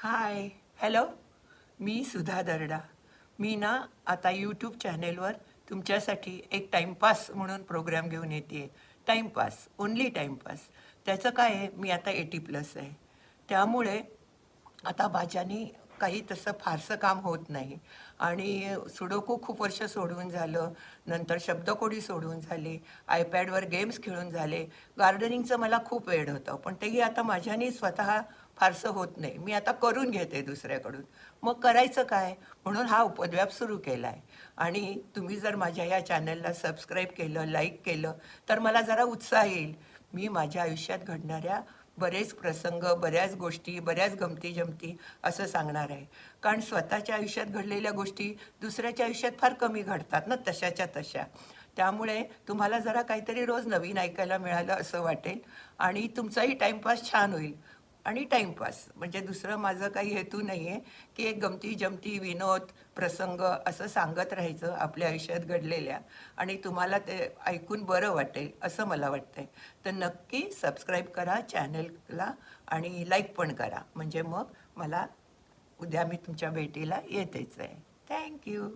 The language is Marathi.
हाय, हॅलो. मी सुधा दर्डा. मी ना आता यूट्यूब चॅनेलवर तुमच्यासाठी एक टाईमपास म्हणून प्रोग्राम घेऊन येते आहे. Timepass, only timepass. त्याचं काय आहे, मी आता 80+ आहे. त्यामुळे आता माझ्याने काही तसं फारसं काम होत नाही आणि सुडोकू खूप वर्ष सोडून झालं, नंतर शब्दकोडी सोडून झाली, आयपॅडवर गेम्स खेळून झाले. गार्डनिंगचं मला खूप वेड होतं, पण तेही आता माझ्याने स्वतः फारसं होत नाही. मी आता करून घेते दुसऱ्याकडून. मग करायचं काय? म्हणून हा उपद्व्याप सुरू केला आहे. आणि तुम्ही जर माझ्या या चॅनलला सबस्क्राईब केलं, लाईक केलं, तर मला जरा उत्साह येईल. मी माझ्या आयुष्यात घडणाऱ्या बरेच प्रसंग, बऱ्याच गोष्टी, बऱ्याच गमती-जमती असं सांगणार आहे. कारण स्वतःच्या आयुष्यात घडलेल्या गोष्टी दुसऱ्याच्या आयुष्यात फार कमी घडतात ना तशाच्या तशा. त्यामुळे तुम्हाला जरा काहीतरी रोज नवीन ऐकायला मिळालं असं वाटेल आणि तुमचाही टाईमपास छान होईल. आणि टाईमपास म्हणजे दुसरं माझं काही हेतू नाही आहे, की एक गमती-जमती, विनोद, प्रसंग असं सांगत राहायचं आपल्या आयुष्यात घडलेल्या आणि तुम्हाला ते ऐकून बरं वाटेल असं मला वाटतंय. तर नक्की सबस्क्राईब करा चॅनलला आणि लाईक पण करा. म्हणजे मग मला उद्या मी तुमच्या भेटीला येतेच आहे. Thank you.